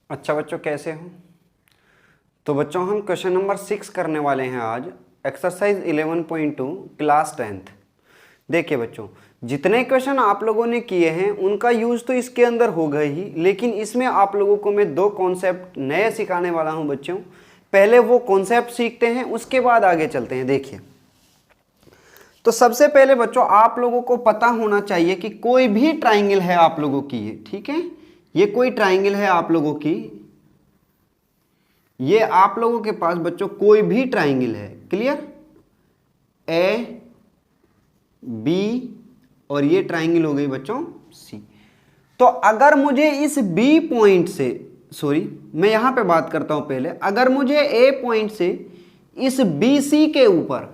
अच्छा बच्चों, कैसे हो? तो बच्चों हम क्वेश्चन नंबर 6 करने वाले हैं आज। Exercise 11.2 class 10th। देखिए बच्चों, जितने क्वेश्चन आप लोगों ने किए हैं उनका यूज़ तो इसके अंदर होगा ही, लेकिन इसमें आप लोगों को मैं 2 कॉन्सेप्ट नए सिखाने वाला हूं बच्चों। पहले वो कॉन्सेप्ट सीखते हैं, उसके बाद आगे चलते हैं। देखिए, तो सबसे पहले बच्चों आप लोगों को पता होना चाहिए कि कोई भी ट्राइंगल है आप लोगों की, ये ठीक है, ये कोई ट्राइंगल है आप लोगों की, ये आप लोगों के पास बच्चों कोई भी ट्राइंगल है, क्लियर, ए बी और ये ट्राइंगल हो गई बच्चों सी। तो अगर मुझे इस बी पॉइंट से, सॉरी मैं यहां पे बात करता हूं पहले, अगर मुझे ए पॉइंट से इस बी सी के ऊपर,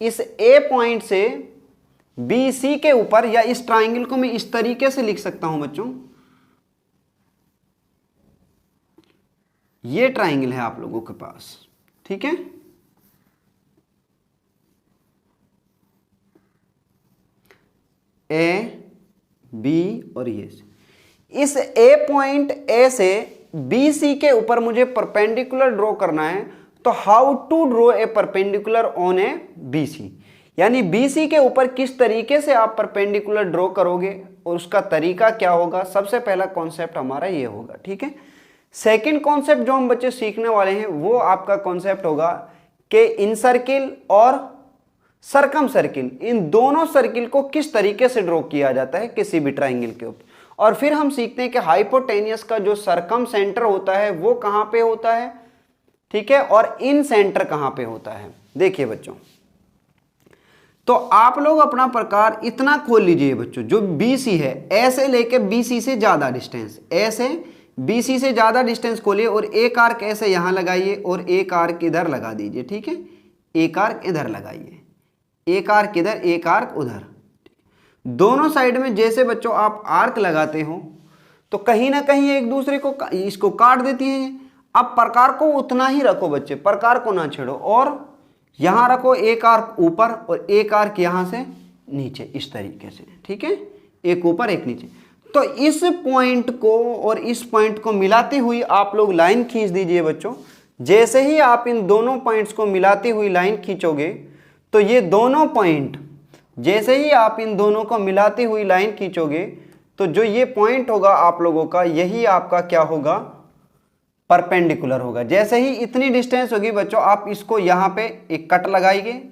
इस ए पॉइंट से बी सी के ऊपर, या इस ट्राइंगल को मैं इस तरीके से लिख सकता हूं बच्चों, ये ट्राइंगल है आप लोगों के पास, ठीक है, ए बी और ये इस ए पॉइंट ए से बी सी के ऊपर मुझे परपेंडिकुलर ड्रॉ करना है। तो how to draw a perpendicular on A B C, यानी बी सी के ऊपर किस तरीके से आप परपेंडिकुलर ड्रॉ करोगे और उसका तरीका क्या होगा, सबसे पहला कॉन्सेप्ट हमारा ये होगा, ठीक है। सेकंड कॉन्सेप्ट जो हम बच्चे सीखने वाले हैं वो आपका कॉन्सेप्ट होगा कि इन सर्किल और सरकम सर्किल, इन दोनों सर्किल को किस तरीके से ड्रॉ किया जाता है किसी भी ट्राइंगल के ऊपर। और फिर हम सीखते हैं कि हाइपोटेनियस का जो सरकम सेंटर होता है वो कहां पे होता है, ठीक है, और इन सेंटर कहां पे होता है। देखिए बच्चों, तो आप लोग अपना प्रकार इतना खोल लीजिए बच्चों, जो BC है, ए से लेके BC से ज्यादा डिस्टेंस, ए से BC से ज्यादा डिस्टेंस खोलिए और एक आर्क ऐसे यहां लगाइए और एक आर्क इधर लगा दीजिए, ठीक है, एक आर्क इधर लगाइए, एक आर्क इधर, एक आर्क उधर। दोनों साइड में जैसे बच्चों आप आर्क लगाते हो तो कहीं ना कहीं एक दूसरे को इसको काट देती हैं। अब प्रकार को उतना ही रखो बच्चे, प्रकार को ना छेड़ो, और यहां रखो एक आर्क ऊपर और एक आर्क यहां से नीचे, इस तरीके से, ठीक है, एक ऊपर एक नीचे। तो इस पॉइंट को और इस पॉइंट को मिलाती हुई आप लोग लाइन खींच दीजिए बच्चों। जैसे ही आप इन दोनों पॉइंट्स को मिलाती हुई लाइन खींचोगे तो ये दोनों पॉइंट, जैसे ही आप इन दोनों को मिलाती हुई लाइन खींचोगे तो जो ये पॉइंट होगा आप लोगों का, यही आपका क्या होगा, परपेंडिकुलर होगा। जैसे ही इतनी डिस्टेंस होगी बच्चों, आप इसको यहां पे एक कट लगाइए,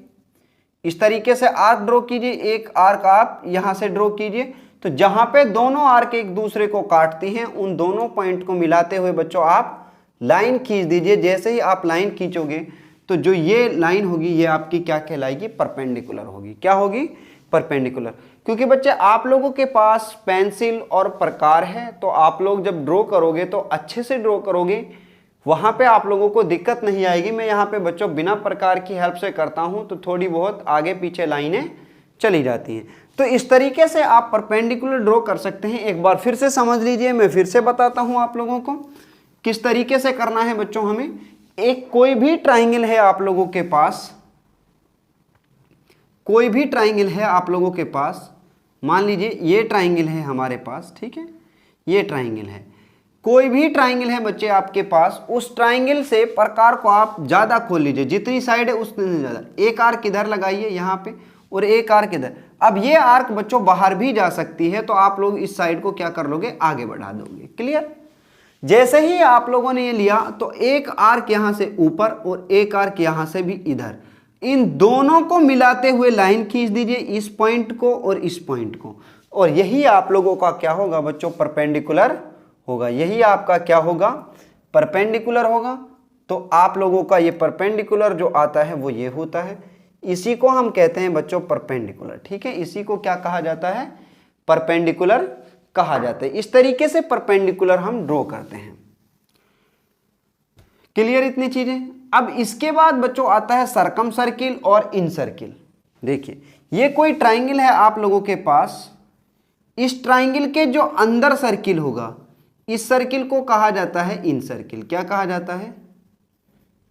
इस तरीके से आर्क ड्रॉ कीजिए, एक आर्क आप यहां से ड्रॉ कीजिए। तो जहां पे दोनों आर्क एक दूसरे को काटती हैं उन दोनों पॉइंट को मिलाते हुए बच्चों आप लाइन खींच दीजिए। जैसे ही आप लाइन खींचोगे तो जो ये लाइन होगी ये आपकी क्या कहलाएगी, परपेंडिकुलर होगी। क्या होगी, परपेंडिकुलर। क्योंकि बच्चे आप लोगों के पास पेंसिल और प्रकार है, तो आप लोग जब ड्रॉ करोगे तो अच्छे से ड्रॉ करोगे, वहां पे आप लोगों को दिक्कत नहीं आएगी। मैं यहाँ पे बच्चों बिना प्रकार की हेल्प से करता हूं तो थोड़ी बहुत आगे पीछे लाइनें चली जाती हैं। तो इस तरीके से आप परपेंडिकुलर ड्रॉ कर सकते हैं। एक बार फिर से समझ लीजिए, मैं फिर से बताता हूं आप लोगों को किस तरीके से करना है बच्चों। हमें एक कोई भी ट्राइंगल है आप लोगों के पास, कोई भी ट्राइंगल है आप लोगों के पास, मान लीजिए ये ट्राइंगल है हमारे पास, ठीक है, ये ट्राइंगल है, कोई भी ट्राइंगल है बच्चे आपके पास, उस ट्राइंगल से प्रकार को आप ज्यादा खोल लीजिए, जितनी साइड है उतनी ज्यादा। एक आर्क इधर लगाइए यहां पे और एक आर्क इधर। अब ये आर्क बच्चों बाहर भी जा सकती है, तो आप लोग इस साइड को क्या कर लोगे, आगे बढ़ा दोगे, क्लियर। जैसे ही आप लोगों ने ये लिया तो एक आर्क यहां से ऊपर और एक आर्क यहां से भी इधर, इन दोनों को मिलाते हुए लाइन खींच दीजिए, इस पॉइंट को और इस पॉइंट को, और यही आप लोगों का क्या होगा बच्चों, परपेंडिकुलर होगा। यही आपका क्या होगा, परपेंडिकुलर होगा। तो आप लोगों का ये परपेंडिकुलर जो आता है वो ये होता है, इसी को हम कहते हैं बच्चों परपेंडिकुलर, ठीक है। इसी को क्या कहा जाता है, परपेंडिकुलर कहा जाता है। इस तरीके से परपेंडिकुलर हम ड्रॉ करते हैं। क्लियर इतनी चीजें। अब इसके बाद बच्चों आता है सरकम सर्किल और इन सर्किल। देखिए, ये कोई ट्राइंगल है आप लोगों के पास, इस ट्राइंगल के जो अंदर सर्किल होगा, इस सर्किल को कहा जाता है इन सर्किल। क्या कहा जाता है,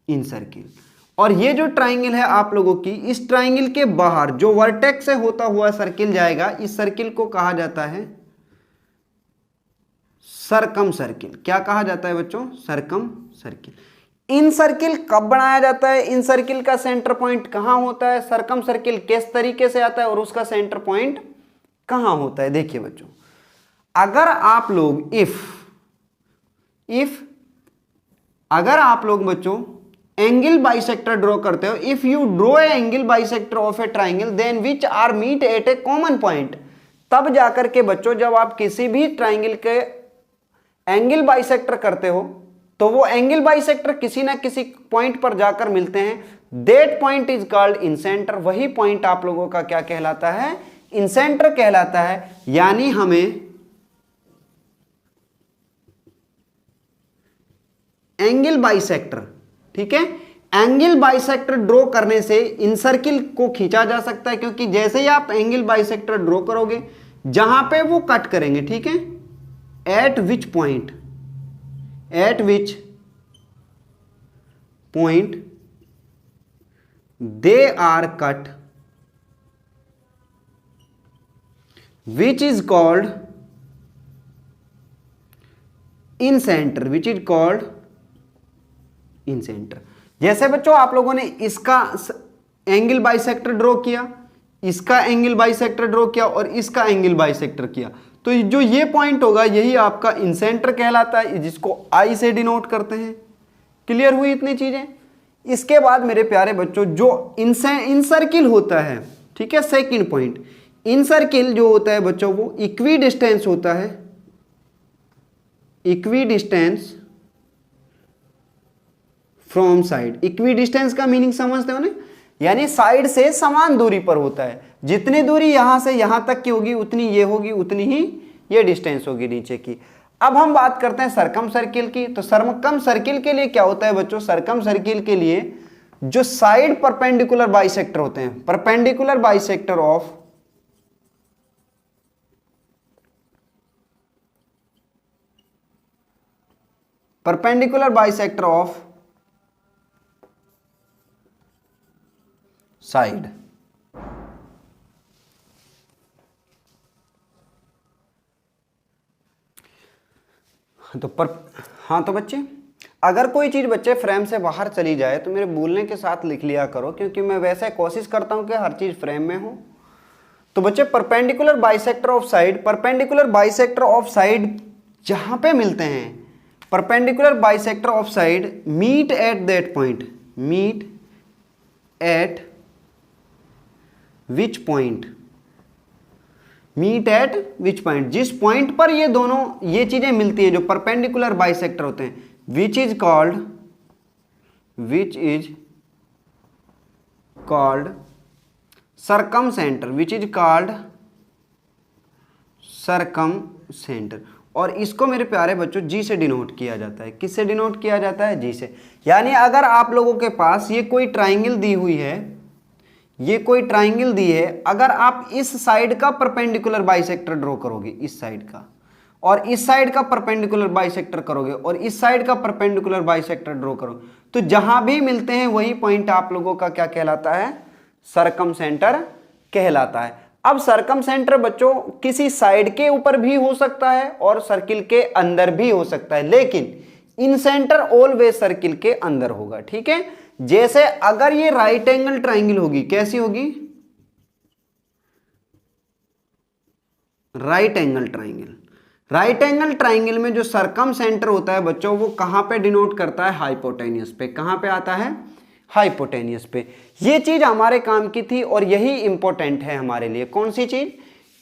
इन सर्किल। और ये जो ट्राइंगल है आप लोगों की, इस ट्राइंगल के बाहर जो वर्टेक्स से होता हुआ सर्किल जाएगा, इस सर्किल को कहा जाता है सरकम सर्किल। क्या कहा जाता है बच्चों? सरकम सर्किल। इन सर्किल कब बनाया जाता है? इन सर्किल का सेंटर पॉइंट कहां होता है? सरकम सर्किल किस तरीके से आता है और उसका सेंटर पॉइंट कहां होता है? देखिए बच्चों, अगर आप लोग अगर आप लोग बच्चों एंगल बाइसेक्टर ड्रॉ करते हो, if you draw a angle bisector of a triangle then which are meet at a common point, तब जाकर के बच्चों जब आप किसी भी ट्राइंगल के एंगल बाइसेक्टर करते हो तो वो एंगल बाइसेक्टर किसी ना किसी पॉइंट पर जाकर मिलते हैं, दैट पॉइंट इज कॉल्ड इंसेंटर। वही पॉइंट आप लोगों का क्या कहलाता है? इंसेंटर कहलाता है। यानी हमें एंगल बाइसेक्टर, ठीक है, एंगल बाइसेक्टर ड्रॉ करने से इन सर्किल को खींचा जा सकता है, क्योंकि जैसे ही आप एंगल बाइसेक्टर ड्रॉ करोगे जहां पे वो कट करेंगे, ठीक है, at which point they are cut which is called incentre, incentre. जैसे बच्चों आप लोगों ने इसका एंगल बाइसेक्टर ड्रॉ किया, इसका एंगल बाइसेक्टर ड्रॉ किया और इसका एंगल बाइसेक्टर किया, तो जो ये पॉइंट होगा यही आपका इंसेंटर कहलाता है, जिसको आई से डिनोट करते हैं। क्लियर हुई इतनी चीजें? इसके बाद मेरे प्यारे बच्चों जो इन सर्किल होता है, ठीक है, सेकंड पॉइंट, इन सर्किल जो होता है बच्चों वो इक्वी डिस्टेंस होता है, equi distance from side. Equi distance का मीनिंग समझते हो ना? यानी साइड से समान दूरी पर होता है। जितनी दूरी यहां से यहां तक की होगी उतनी ये होगी, उतनी ही ये डिस्टेंस होगी नीचे की। अब हम बात करते हैं सरकम सर्किल की। तो सरकम सर्किल के लिए क्या होता है बच्चों? सरकम सर्किल के लिए जो साइड परपेंडिकुलर बाइसेक्टर होते हैं, परपेंडिकुलर बाइसेक्टर ऑफ साइड। हाँ तो बच्चे अगर कोई चीज बच्चे फ्रेम से बाहर चली जाए तो मेरे बोलने के साथ लिख लिया करो, क्योंकि मैं वैसे कोशिश करता हूं कि हर चीज फ्रेम में हो। तो बच्चे perpendicular bisector of side, perpendicular bisector of side जहां पे मिलते हैं, perpendicular bisector of side meet at that point, meet at which point, meet at which point, जिस पॉइंट पर ये दोनों ये चीजें मिलती है जो परपेंडिकुलर बाइसेक्टर होते हैं, which is called circumcentre, which is called circumcentre. और इसको मेरे प्यारे बच्चों जी से डिनोट किया जाता है। किससे डिनोट किया जाता है? जी से। यानी अगर आप लोगों के पास ये कोई ट्राइंगल दी हुई है, ये कोई ट्राइंगल दी है, अगर आप इस साइड का परपेंडिकुलर बाइसेक्टर ड्रॉ करोगे, इस साइड का, और इस साइड का परपेंडिकुलर बाइसेक्टर करोगे और इस साइड का परपेंडिकुलर बाइसेक्टर ड्रॉ करोगे, तो जहां भी मिलते हैं वही पॉइंट आप लोगों का क्या कहलाता है? सरकम सेंटर कहलाता है। अब सरकम सेंटर बच्चों किसी साइड के ऊपर भी हो सकता है और सर्किल के अंदर भी हो सकता है, लेकिन इन सेंटर ऑलवेज सर्किल के अंदर होगा, ठीक है। जैसे अगर ये राइट एंगल ट्राइंगल होगी, कैसी होगी? Right angle triangle. Right angle triangle में जो सरकम सेंटर होता है बच्चों वो कहां पे डिनोट करता है? हाइपोटेनियस पे। कहां पे आता है? हाइपोटेनियस पे। ये चीज हमारे काम की थी और यही इंपॉर्टेंट है हमारे लिए। कौन सी चीज?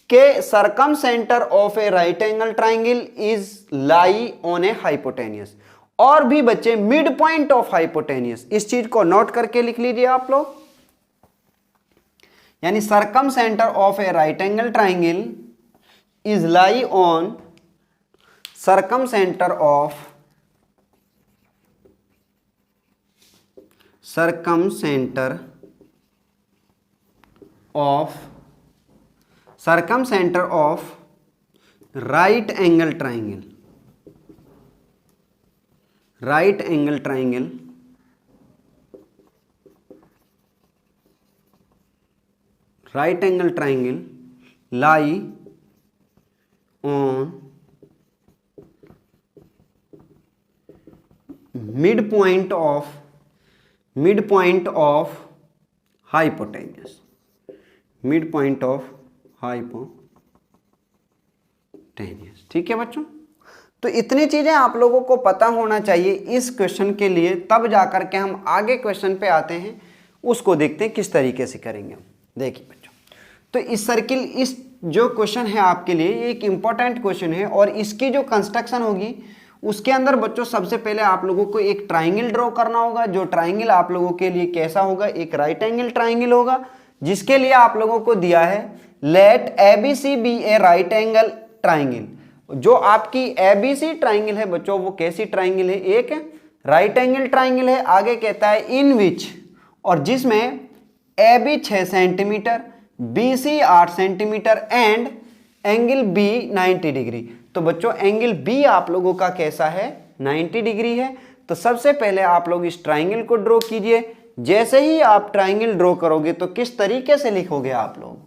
के circumcentre of a right angle triangle is lie on a hypotenuse. और भी बच्चे मिड पॉइंट ऑफ हाइपोटेनियस, इस चीज को नोट करके लिख लीजिए आप लोग। यानी circumcentre of a right angle triangle is lie on circumcentre of right angle triangle, right angle triangle lie on midpoint of hypotenuse, midpoint of hypotenuse. ठीक है बच्चों, तो इतनी चीजें आप लोगों को पता होना चाहिए इस क्वेश्चन के लिए, तब जाकर के हम आगे क्वेश्चन पे आते हैं, उसको देखते हैं किस तरीके से करेंगे हम। देखिए बच्चों, तो इस सर्किल, इस जो क्वेश्चन है आपके लिए ये एक इंपॉर्टेंट क्वेश्चन है, और इसकी जो कंस्ट्रक्शन होगी उसके अंदर बच्चों सबसे पहले आप लोगों को एक ट्राइंगल ड्रॉ करना होगा। जो ट्राइंगल आप लोगों के लिए कैसा होगा, एक राइट एंगल ट्राइंगल होगा, जिसके लिए आप लोगों को दिया है लेट ABC बी ए राइट एंगल ट्राइंगल। जो आपकी ABC ट्राइंगल है बच्चों, वो कैसी ट्राइंगल है, एक राइट एंगल ट्राइंगल है। आगे कहता है इन विच, और जिसमें AB 6 centimetre, BC 8 centimetre and angle B 90 degree. तो बच्चों एंगल B आप लोगों का कैसा है, 90 डिग्री है। तो सबसे पहले आप लोग इस ट्राइंगल को ड्रॉ कीजिए। जैसे ही आप ट्राइंगल ड्रॉ करोगे तो किस तरीके से लिखोगे आप लोग,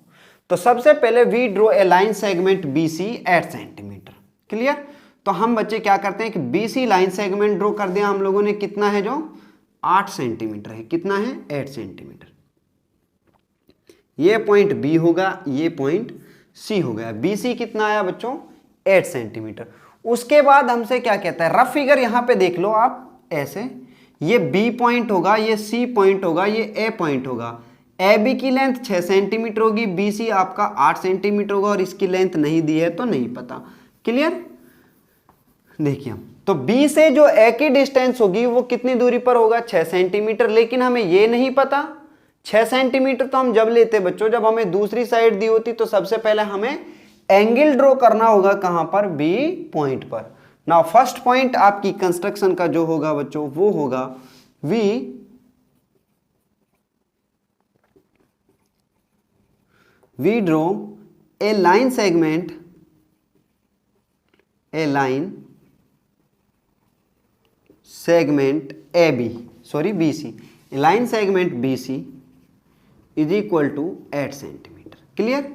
तो सबसे पहले we draw a line segment BC 8 centimetre. Clear. तो हम बच्चे क्या करते हैं कि BC लाइन सेगमेंट ड्रॉ कर दिया हम लोगों ने, कितना है जो 8 सेंटीमीटर है, कितना है 8 सेंटीमीटर। ये पॉइंट B होगा, ये पॉइंट C हो गया। BC कितना आया बच्चों, 8 सेंटीमीटर। उसके बाद हमसे क्या कहता है, रफ फिगर यहां पे देख लो आप ऐसे, ये B पॉइंट होगा, ये C पॉइंट होगा, ये A पॉइंट होगा। AB की लेंथ 6 सेंटीमीटर होगी, BC आपका 8 सेंटीमीटर होगा, और इसकी लेंथ नहीं दी है तो नहीं पता। क्लियर। देखिए तो B से जो A की डिस्टेंस होगी वो कितनी दूरी पर होगा, 6 सेंटीमीटर। लेकिन हमें ये नहीं पता 6 सेंटीमीटर तो हम जब लेते बच्चों, जब हमें दूसरी साइड दी होती। तो सबसे पहले हमें एंगल ड्रॉ करना होगा कहां पर, B पॉइंट पर। नाउ फर्स्ट पॉइंट आपकी कंस्ट्रक्शन का जो होगा बच्चों वो होगा we draw a line segment, BC, line segment BC is equal to 8 centimetre. Clear.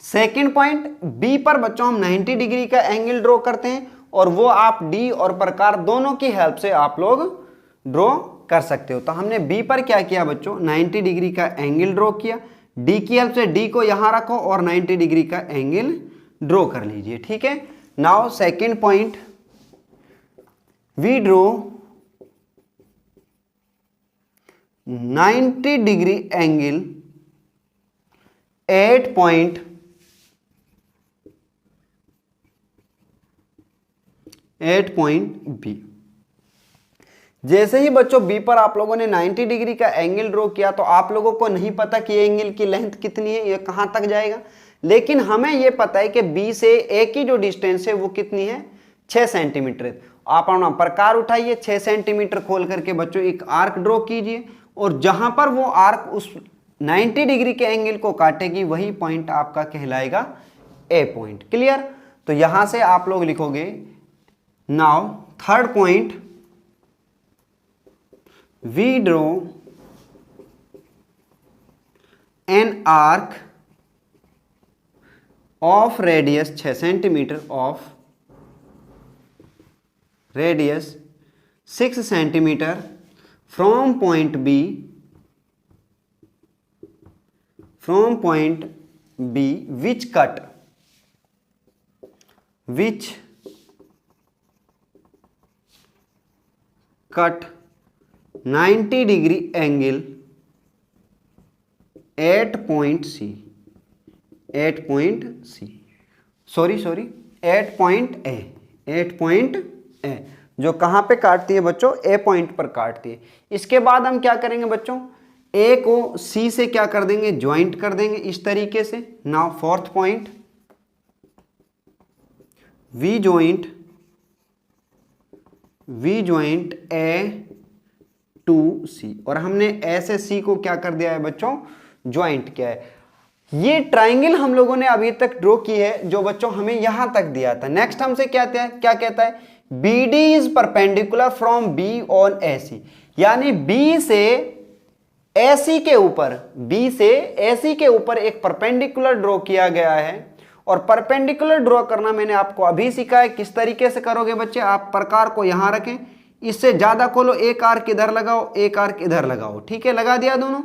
Second point B पर बच्चों हम 90 डिग्री का एंगल ड्रॉ करते हैं, और वो आप D और प्रकार दोनों की हेल्प से आप लोग ड्रॉ कर सकते हो। तो हमने B पर क्या किया बच्चों, 90 डिग्री का एंगल ड्रॉ किया। D की हेल्प से D को यहां रखो और 90 डिग्री का एंगल ड्रॉ कर लीजिए। ठीक है। Now second point, we draw 90 degree angle at point B। जैसे ही बच्चों B पर आप लोगों ने 90 डिग्री का एंगल ड्रॉ किया, तो आप लोगों को नहीं पता कि एंगल की लेंथ कितनी है, ये कहां तक जाएगा। लेकिन हमें ये पता है कि B से A की जो डिस्टेंस है वो कितनी है, 6 सेंटीमीटर। आप अपना प्रकार उठाइए, 6 सेंटीमीटर खोल करके बच्चों एक आर्क ड्रॉ कीजिए, और जहां पर वो आर्क उस 90 डिग्री के एंगल को काटेगी वही पॉइंट आपका कहलाएगा A पॉइंट। क्लियर। तो यहां से आप लोग लिखोगे, now third point, we draw an arc of radius 6 centimetre, of radius 6 centimetre from point B which cut 90 degree angle at point C, at point A, जो कहां पे काटती है बच्चों, A पॉइंट पर काटती है। इसके बाद हम क्या करेंगे बच्चों, A को C से क्या कर देंगे, ज्वाइंट कर देंगे इस तरीके से। Now fourth point, we joint A to C, और हमने A से C को क्या कर दिया है बच्चों, ज्वाइंट किया है। ये ट्राइंगल हम लोगों ने अभी तक ड्रॉ की है, जो बच्चों हमें यहां तक दिया था। नेक्स्ट हमसे क्या कहता है, BD is perpendicular from B on AC, यानी B से AC के ऊपर एक परपेंडिकुलर ड्रॉ किया गया है। और परपेंडिकुलर ड्रॉ करना मैंने आपको अभी सिखाया, किस तरीके से करोगे बच्चे। आप प्रकार को यहां रखें, इससे ज्यादा खोलो, एक आर्क इधर लगाओ, एक आर्क इधर लगाओ, ठीक है, लगा दिया दोनों।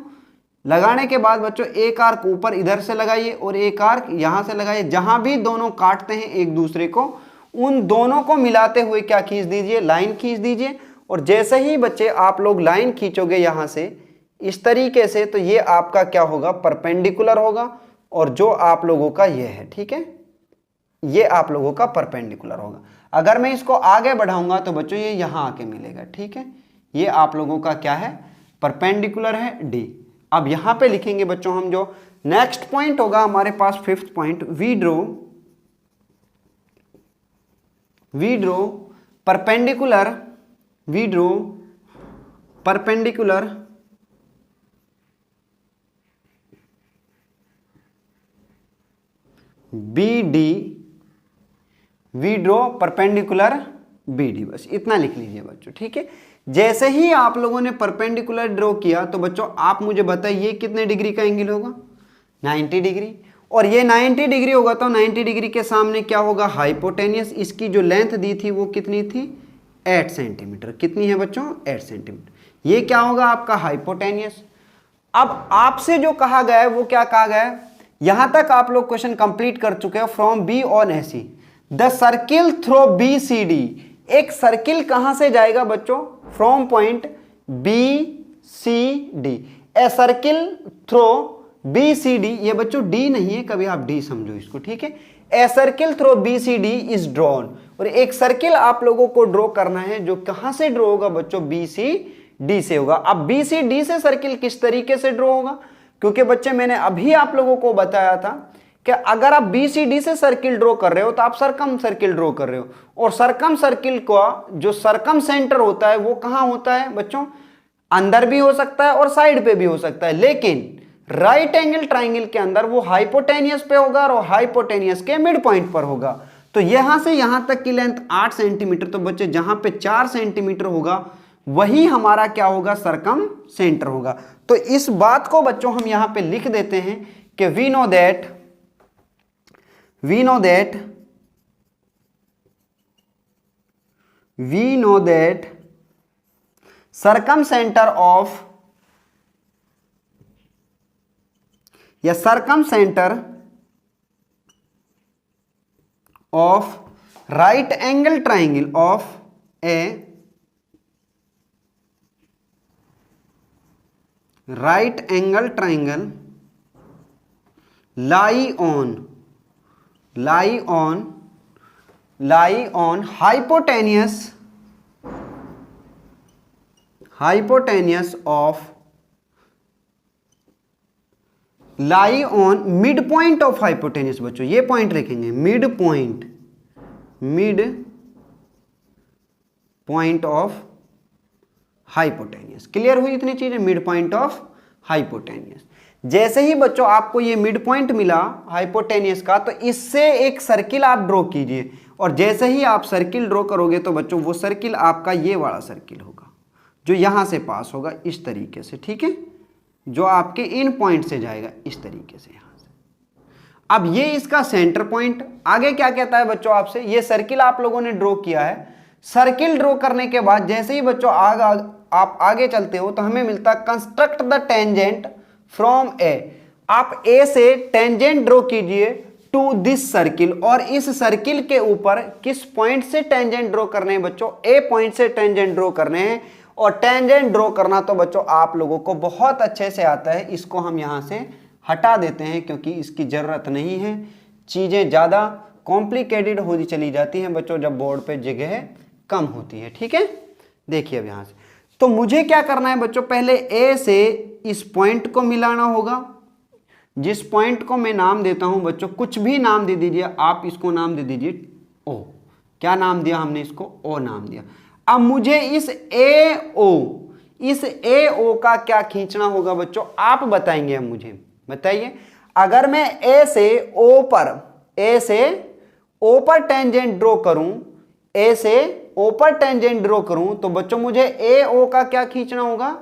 लगाने के बाद बच्चों एक आर्क ऊपर इधर से लगाइए और एक आर्क यहां से लगाइए, जहां भी दोनों काटते हैं एक दूसरे को उन दोनों को मिलाते हुए क्या खींच दीजिए, लाइन खींच दीजिए। और जैसे ही बच्चे आप लोग लाइन खींचोगे यहां से इस तरीके से, तो ये आपका क्या होगा, परपेंडिकुलर होगा, और जो आप लोगों का ये है, ठीक है, ये आप लोगों का परपेंडिकुलर होगा। अगर मैं इसको आगे बढ़ाऊंगा तो बच्चों ये यहां आके मिलेगा, ठीक है, ये आप लोगों का क्या है, परपेंडिकुलर है, डी। अब यहां पे लिखेंगे बच्चों हम, जो नेक्स्ट पॉइंट होगा हमारे पास 5th point, we draw perpendicular B draw perpendicular B D, बस इतना लिख लीजिए बच्चों, ठीक है। जैसे ही आप लोगों ने परपेंडिकुलर ड्रॉ किया तो बच्चों आप मुझे बताइए कितने डिग्री का एंगल होगा, 90 डिग्री। और ये 90 डिग्री होगा तो 90 डिग्री के सामने क्या होगा, हाइपोटेनियस। इसकी जो लेंथ दी थी वो कितनी थी, 8 सेंटीमीटर। कितनी है बच्चों, 8 सेंटीमीटर। ये क्या होगा आपका हाइपोटेनियस। अब आपसे जो कहा गया है वो क्या कहा गया है, यहां तक आप लोग क्वेश्चन कंप्लीट कर चुके हो। From B on AC the circle through B C D, एक सर्किल कहां से जाएगा बच्चों, from point B C D, a circle through B C D. ये बच्चों डी नहीं है, कभी आप डी समझो इसको, ठीक है। A circle through B C D is drawn, और एक सर्किल आप लोगों को ड्रॉ करना है जो कहां से ड्रॉ होगा बच्चों, बी सी डी से होगा। अब बी सी डी से सर्किल किस तरीके से ड्रॉ होगा, क्योंकि बच्चे मैंने अभी आप लोगों को बताया था कि अगर आप बी सी डी से सर्किल ड्रॉ कर रहे हो तो आप सरकम सर्किल ड्रॉ कर रहे हो, और सरकम सर्किल का जो सरकम सेंटर होता है वो कहां होता है बच्चों, अंदर भी हो सकता है और साइड पे भी हो सकता है, लेकिन राइट एंगल ट्राइंगल के अंदर वो हाइपोटेनियस पे होगा और हाइपोटेनियस के मिड पॉइंट पर होगा। तो यहां से यहां तक की लेंथ 8 सेंटीमीटर, तो बच्चे जहां पे 4 सेंटीमीटर होगा वही हमारा क्या होगा, सरकम सेंटर होगा। तो इस बात को बच्चों हम यहां पे लिख देते हैं कि we know that circumcentre of या circumcentre of right angle triangle of a right angle triangle lie on hypotenuse of lie on midpoint of hypotenuse। बच्चों ये पॉइंट रखेंगे, mid point of hypotenuse. Clear हुई इतनी चीजें, mid point of hypotenuse. जैसे ही बच्चों आपको ये मिड पॉइंट मिला हाइपोटेनियस का, तो इससे एक सर्किल आप ड्रॉ कीजिए, और जैसे ही आप सर्किल ड्रॉ करोगे तो बच्चों वो सर्किल आपका ये वाला सर्किल होगा जो यहां से पास होगा इस तरीके से, ठीक है, जो आपके इन पॉइंट से जाएगा इस तरीके से यहां से। अब ये इसका सेंटर पॉइंट। आगे क्या कहता है बच्चों आपसे, ये सर्किल आप लोगों ने ड्रॉ किया है। सर्किल ड्रॉ करने के बाद जैसे ही बच्चों आप आगे चलते हो तो हमें मिलता है कंस्ट्रक्ट द टेंजेंट फ्रॉम ए। आप ए से टेंजेंट ड्रॉ कीजिए टू दिस सर्किल, और इस सर्किल के ऊपर किस पॉइंट से टेंजेंट ड्रॉ करने हैं बच्चों, ए पॉइंट से टेंजेंट ड्रॉ करने हैं। और टेंजेंट ड्रॉ करना तो बच्चों आप लोगों को बहुत अच्छे से आता है, इसको हम यहां से हटा देते हैं क्योंकि इसकी जरूरत नहीं है। चीजें ज्यादा कॉम्प्लिकेटेड होती चली जाती हैं बच्चों जब बोर्ड पे जगह कम होती है, ठीक है। देखिए अब यहां से तो मुझे क्या करना है बच्चों, पहले ए से इस पॉइंट को मिलाना होगा, जिस पॉइंट को मैं नाम देता हूं बच्चों, कुछ भी नाम दे दीजिए आप, इसको नाम दे दीजिए ओ। क्या नाम दिया हमने इसको, ओ नाम दिया। अब मुझे इस ए ओ का क्या खींचना होगा बच्चों, आप बताएंगे। अब मुझे बताइए, अगर मैं ए से ओ पर टेंजेंट ड्रॉ करूं, ए से ओ पर टेंजेंट ड्रॉ करूं, तो बच्चों मुझे ए ओ का क्या खींचना होगा,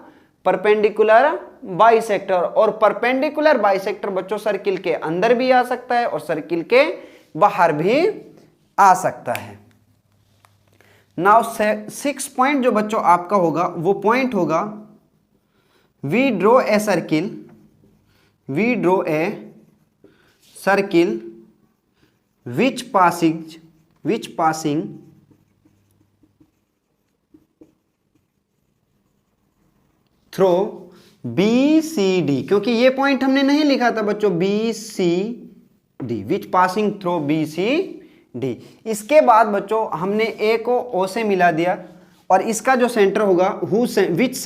परपेंडिकुलर बाइसेक्टर। और परपेंडिकुलर बाइसेक्टर बच्चों सर्किल के अंदर भी आ सकता है और सर्किल के बाहर भी आ सकता है। नाउ 6 पॉइंट जो बच्चों आपका होगा वो पॉइंट होगा we draw a circle, we draw a circle which passing through BCD, क्योंकि ये पॉइंट हमने नहीं लिखा था बच्चों BCD, विच पासिंग थ्रो BCD। इसके बाद बच्चों हमने ए को ओ से मिला दिया और इसका जो सेंटर होगा विच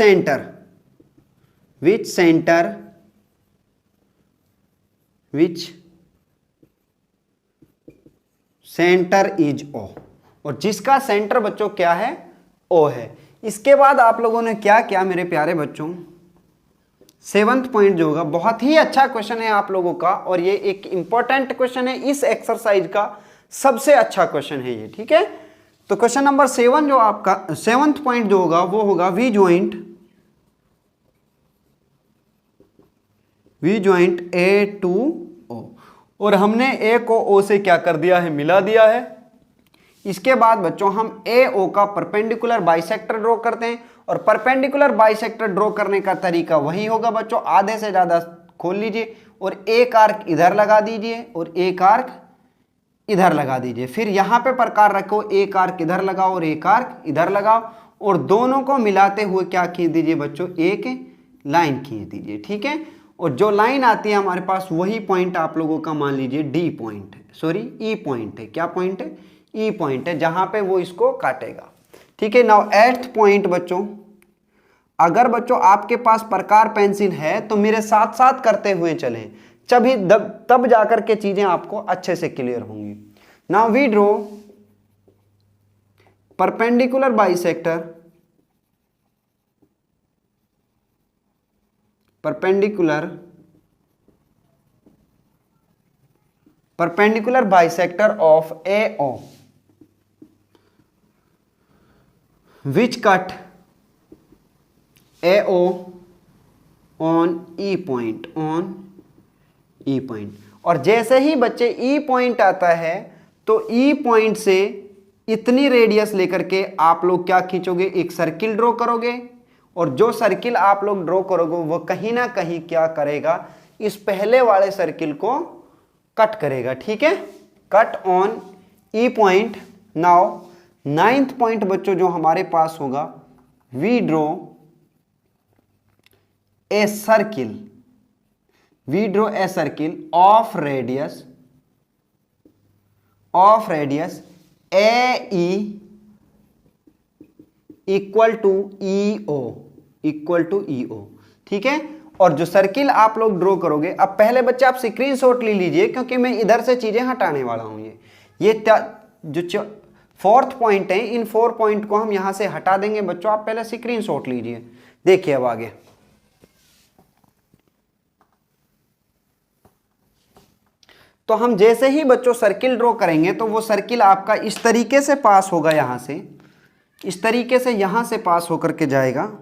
सेंटर इज ओ, और जिसका सेंटर बच्चों क्या है, ओ है। इसके बाद आप लोगों ने क्या किया मेरे प्यारे बच्चों, 7th पॉइंट जो होगा, बहुत ही अच्छा क्वेश्चन है आप लोगों का और ये एक इंपॉर्टेंट क्वेश्चन है, इस एक्सरसाइज का सबसे अच्छा क्वेश्चन है ये, ठीक है। तो क्वेश्चन नंबर 7 जो आपका 7th पॉइंट जो होगा वो होगा we joint A to O, और हमने ए को ओ से क्या कर दिया है, मिला दिया है। इसके बाद बच्चों हम ए ओ का परपेंडिकुलर बाइसेक्टर ड्रॉ करते हैं, और परपेंडिकुलर बाइसेक्टर ड्रॉ करने का तरीका वही होगा बच्चों, आधे से ज्यादा खोल लीजिए और एक आर्क इधर लगा दीजिए और एक आर्क इधर लगा दीजिए। फिर यहां पे प्रकार रखो, एक आर्क इधर लगाओ और एक आर्क इधर लगाओ, और दोनों को मिलाते हुए क्या खींच दीजिए बच्चों, एक लाइन खींच दीजिए, ठीक है। और जो लाइन आती है हमारे पास वही पॉइंट आप लोगों का मान लीजिए डी पॉइंट है, सॉरी ई पॉइंट है। क्या पॉइंट है, ई पॉइंट है, जहां पे वो इसको काटेगा, ठीक है। नाउ 8th पॉइंट बच्चों, अगर बच्चों आपके पास प्रकार पेंसिल है तो मेरे साथ साथ करते हुए चलें, तब जाकर के चीजें आपको अच्छे से क्लियर होंगी। Now we draw perpendicular bisector, perpendicular bisector of AO which cut AO on E point, और जैसे ही बच्चे E पॉइंट आता है तो E पॉइंट से इतनी रेडियस लेकर के आप लोग क्या खींचोगे, एक सर्किल ड्रॉ करोगे, और जो सर्किल आप लोग ड्रॉ करोगे वो कहीं ना कहीं क्या करेगा, इस पहले वाले सर्किल को कट करेगा, ठीक है, cut on E point. Now 9th point बच्चों जो हमारे पास होगा, we draw a circle, of radius A E equal to E O, ठीक है। और जो सर्किल आप लोग ड्रॉ करोगे, अब पहले बच्चे आप स्क्रीनशॉट ले लीजिए क्योंकि मैं इधर से चीजें हटाने वाला हूं। ये जो 4th पॉइंट है, इन 4 पॉइंट को हम यहां से हटा देंगे बच्चों, आप पहले स्क्रीनशॉट लीजिए। देखिए अब आगे, तो हम जैसे ही बच्चों सर्किल ड्रॉ करेंगे तो वो सर्किल आपका इस तरीके से पास होगा, यहां से इस तरीके से यहां से पास होकर के जाएगा,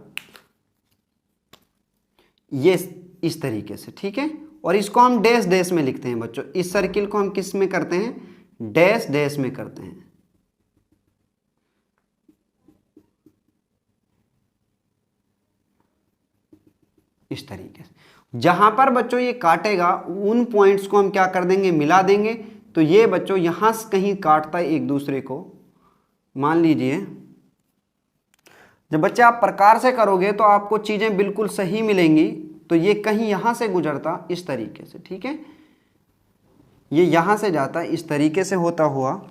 ये इस तरीके से, ठीक है। और इसको हम डैश डैश में लिखते हैं बच्चों, इस सर्किल को हम किस में करते हैं, डैश डैश में करते हैं, इस तरीके से। जहां पर बच्चों ये काटेगा उन पॉइंट्स को हम क्या कर देंगे, मिला देंगे। तो ये बच्चों यहां से कहीं काटता है एक दूसरे को, मान लीजिए जब बच्चे आप प्रकार से करोगे तो आपको चीजें बिल्कुल सही मिलेंगी। तो ये कहीं यहां से गुजरता इस तरीके से, ठीक है, ये यहां से जाता इस तरीके से होता हुआ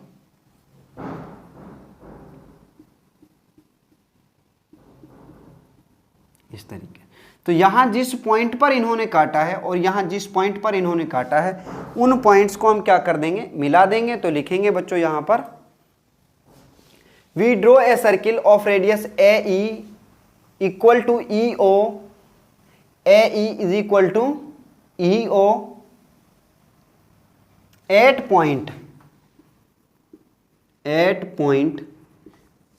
इस तरीके। तो यहां जिस पॉइंट पर इन्होंने काटा है और यहां जिस पॉइंट पर इन्होंने काटा है, उन पॉइंट्स को हम क्या कर देंगे, मिला देंगे। तो लिखेंगे बच्चों यहां पर we draw a circle of radius A E equal to E O, A E is equal to E O at point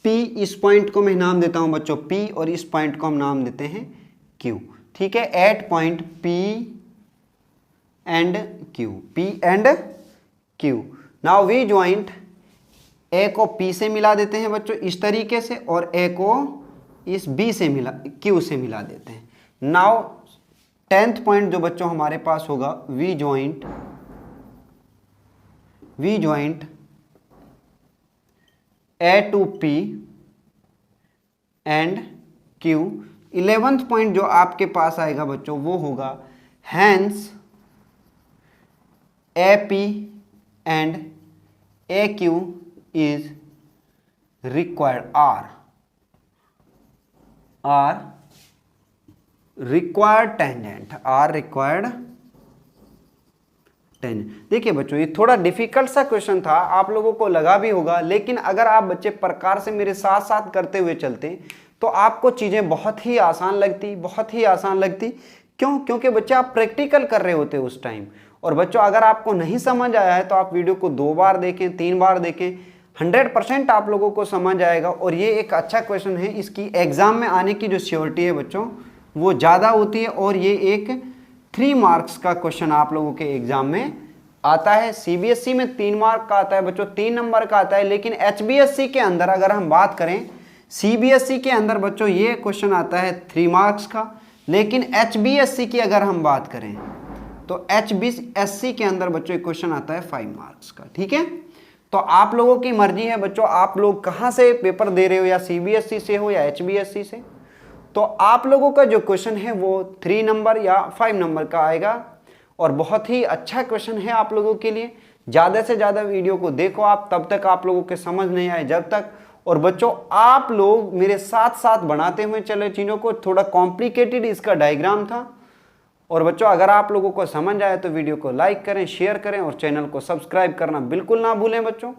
P, इस पॉइंट को मैं नाम देता हूं बच्चों P और इस पॉइंट को हम नाम देते हैं Q, ठीक है। At point P and Q, now we joint A को पी से मिला देते हैं बच्चों इस तरीके से, और ए को इस बी से क्यू से मिला देते हैं। नाउ 10th पॉइंट जो बच्चों हमारे पास होगा, we joint A to P and Q. 11th point जो आपके पास आएगा बच्चों वो होगा, hence A P and A Q is required, are required tangent, देखिए बच्चों ये थोड़ा डिफिकल्ट सा क्वेश्चन था, आप लोगों को लगा भी होगा, लेकिन अगर आप बच्चे प्रकार से मेरे साथ साथ करते हुए चलते तो आपको चीज़ें बहुत ही आसान लगती। क्यों? क्योंकि बच्चे आप प्रैक्टिकल कर रहे होते उस टाइम। और बच्चों अगर आपको नहीं समझ आया है तो आप वीडियो को 2 बार देखें, 3 बार देखें, 100% आप लोगों को समझ आएगा। और ये एक अच्छा क्वेश्चन है, इसकी एग्जाम में आने की जो श्योरिटी है बच्चों वो ज़्यादा होती है, और ये एक 3 मार्क्स का क्वेश्चन आप लोगों के एग्जाम में आता है। सीबीएसई में 3 मार्क का आता है बच्चों, 3 नंबर का आता है, लेकिन एचबीएससी के अंदर अगर हम बात करें, सीबीएसई के अंदर बच्चों ये क्वेश्चन आता है 3 मार्क्स का, लेकिन एचबीएससी की अगर हम बात करें तो एचबीएससी के अंदर बच्चों एक क्वेश्चन आता है 5 मार्क्स का। ठीक है, तो आप लोगों की मर्जी है बच्चों, आप लोग कहाँ से पेपर दे रहे हो, या सीबीएसई से हो या एचबीएससी से। तो आप लोगों का जो क्वेश्चन है वो 3 नंबर या 5 नंबर का आएगा, और बहुत ही अच्छा क्वेश्चन है आप लोगों के लिए। ज़्यादा से ज़्यादा वीडियो को देखो आप, तब तक आप लोगों के समझ नहीं आए जब तक। और बच्चों आप लोग मेरे साथ साथ बनाते हुए चले चीज़ों को, थोड़ा कॉम्प्लिकेटेड इसका डायग्राम था। और बच्चों अगर आप लोगों को समझ आए तो वीडियो को लाइक करें, शेयर करें, और चैनल को सब्सक्राइब करना बिल्कुल ना भूलें बच्चों।